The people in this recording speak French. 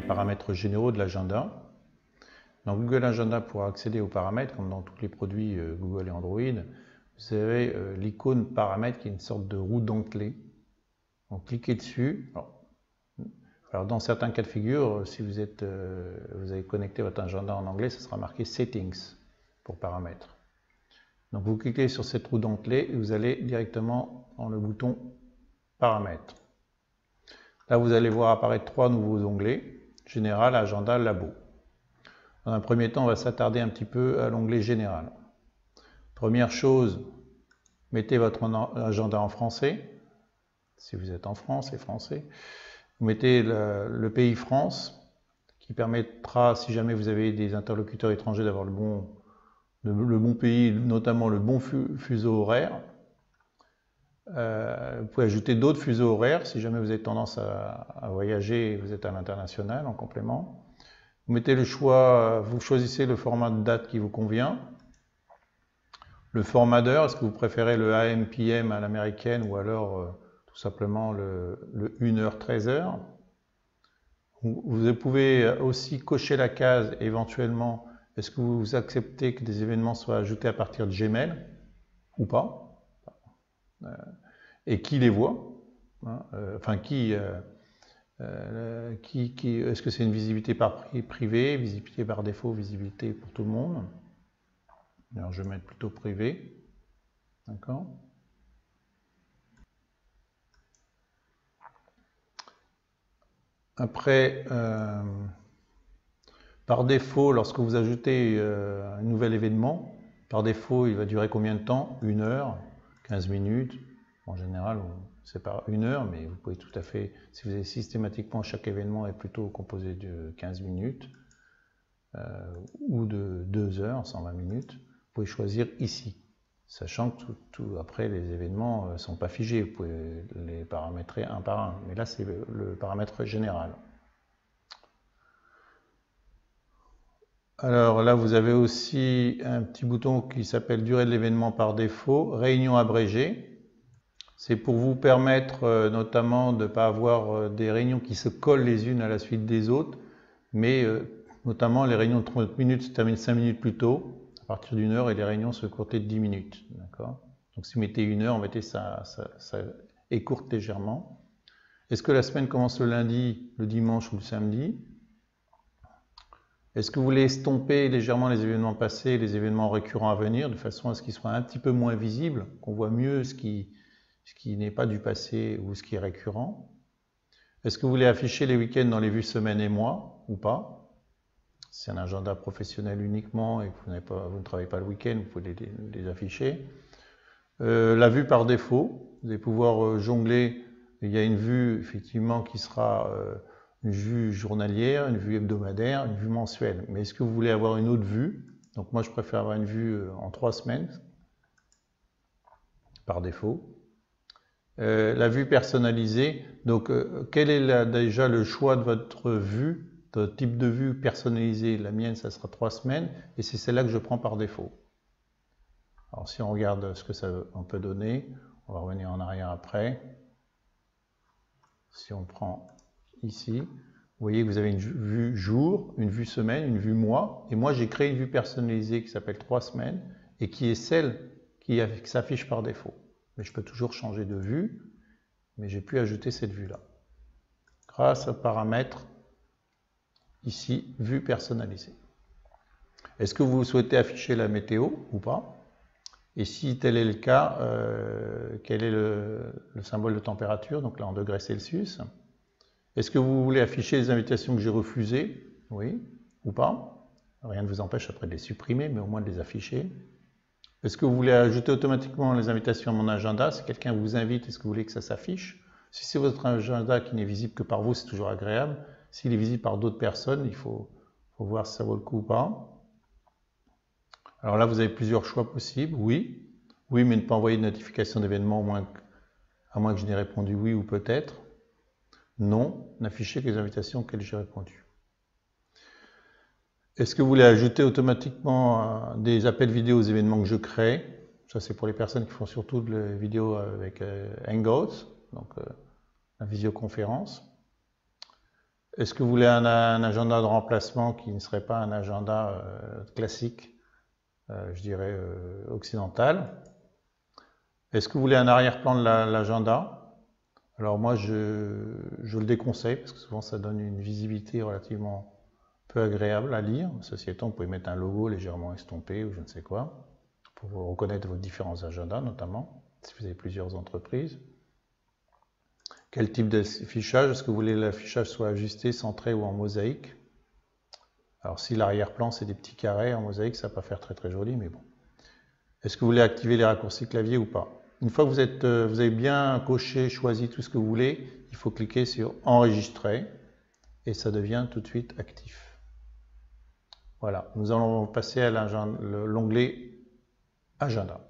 paramètres généraux de l'agenda. Dans Google Agenda, pour accéder aux paramètres, comme dans tous les produits Google et Android, vous avez l'icône paramètres qui est une sorte de roue dentelée. Donc cliquez dessus. Alors dans certains cas de figure, si vous avez connecté votre agenda en anglais, ça sera marqué Settings pour paramètres. Donc vous cliquez sur cette roue dentelée et vous allez directement dans le bouton Paramètres. Là, vous allez voir apparaître 3 nouveaux onglets, Général, Agenda, Labo. Dans un premier temps, on va s'attarder un petit peu à l'onglet Général. Première chose, mettez votre agenda en français. Si vous êtes en France, c'est français. Vous mettez le pays France, qui permettra, si jamais vous avez des interlocuteurs étrangers, d'avoir le bon pays, notamment le bon fuseau horaire. Vous pouvez ajouter d'autres fuseaux horaires si jamais vous avez tendance à voyager et vous êtes à l'international en complément. Vous mettez le choix, vous choisissez le format de date qui vous convient. Le format d'heure, est-ce que vous préférez le AM, PM à l'américaine ou alors tout simplement le 1h, 13h. Vous pouvez aussi cocher la case éventuellement, est-ce que vous acceptez que des événements soient ajoutés à partir de Gmail ou pas, et qui les voit, hein, est-ce que c'est une visibilité par privé, visibilité par défaut, visibilité pour tout le monde. Alors je vais mettre plutôt privé, d'accord. Après, par défaut, lorsque vous ajoutez un nouvel événement, par défaut, il va durer combien de temps? 1 heure, 15 minutes. En général, c'est pas 1 heure, mais vous pouvez tout à fait, si vous avez systématiquement, chaque événement est plutôt composé de 15 minutes ou de 2 heures, 120 minutes. Vous pouvez choisir ici, sachant que après, les événements ne sont pas figés. Vous pouvez les paramétrer un par un, mais là, c'est le paramètre général. Alors là, vous avez aussi un petit bouton qui s'appelle durée de l'événement par défaut, réunion abrégée. C'est pour vous permettre notamment de ne pas avoir des réunions qui se collent les unes à la suite des autres, mais notamment les réunions de 30 minutes se terminent 5 minutes plus tôt, à partir d'1 heure, et les réunions se courtent de 10 minutes. Donc si vous mettez 1 heure, mettez ça écourte légèrement. Est-ce que la semaine commence le lundi, le dimanche ou le samedi? Est-ce que vous voulez estomper légèrement les événements passés et les événements récurrents à venir, de façon à ce qu'ils soient un petit peu moins visibles, qu'on voit mieux ce qui n'est pas du passé ou ce qui est récurrent? Est-ce que vous voulez afficher les week-ends dans les vues semaines et mois ou pas? Si c'est un agenda professionnel uniquement et que vous ne travaillez pas le week-end, vous pouvez les afficher. La vue par défaut, vous allez pouvoir jongler. Il y a une vue effectivement qui sera une vue journalière, une vue hebdomadaire, une vue mensuelle. Mais est-ce que vous voulez avoir une autre vue? Donc moi je préfère avoir une vue en 3 semaines, par défaut. La vue personnalisée, donc quel est déjà le choix de votre vue, de type de vue personnalisée? La mienne, ça sera 3 semaines, et c'est celle-là que je prends par défaut. Alors si on regarde ce que ça peut donner, on va revenir en arrière après. Si on prend ici, vous voyez que vous avez une vue jour, une vue semaine, une vue mois, et moi j'ai créé une vue personnalisée qui s'appelle 3 semaines, et qui est celle qui s'affiche par défaut. Mais je peux toujours changer de vue, mais j'ai pu ajouter cette vue-là. Grâce au paramètre, ici, vue personnalisée. Est-ce que vous souhaitez afficher la météo ou pas? Et si tel est le cas, quel est le symbole de température? Donc là en degrés Celsius. Est-ce que vous voulez afficher les invitations que j'ai refusées? Oui ou pas? Rien ne vous empêche après de les supprimer, mais au moins de les afficher. Est-ce que vous voulez ajouter automatiquement les invitations à mon agenda? Si quelqu'un vous invite, est-ce que vous voulez que ça s'affiche? Si c'est votre agenda qui n'est visible que par vous, c'est toujours agréable. S'il est visible par d'autres personnes, il faut voir si ça vaut le coup ou pas. Alors là, vous avez plusieurs choix possibles. Oui, mais ne pas envoyer de notification d'événements, à moins que je n'ai répondu oui ou peut-être. Non, n'afficher que les invitations auxquelles j'ai répondu. Est-ce que vous voulez ajouter automatiquement des appels vidéo aux événements que je crée? Ça, c'est pour les personnes qui font surtout de vidéos avec Hangouts, donc la visioconférence. Est-ce que vous voulez un agenda de remplacement qui ne serait pas un agenda classique, je dirais occidental? Est-ce que vous voulez un arrière-plan de l'agenda? Alors moi, je le déconseille parce que souvent ça donne une visibilité relativement peu agréable à lire. Ceci étant, vous pouvez mettre un logo légèrement estompé ou je ne sais quoi pour reconnaître vos différents agendas, notamment si vous avez plusieurs entreprises. Quel type d'affichage? Est-ce que vous voulez que l'affichage soit ajusté, centré ou en mosaïque? Alors si l'arrière-plan c'est des petits carrés en mosaïque, ça va pas faire très très joli, mais bon. Est-ce que vous voulez activer les raccourcis clavier ou pas? Une fois que vous avez bien coché, choisi tout ce que vous voulez, il faut cliquer sur enregistrer et ça devient tout de suite actif. Voilà, nous allons passer à l'onglet agenda.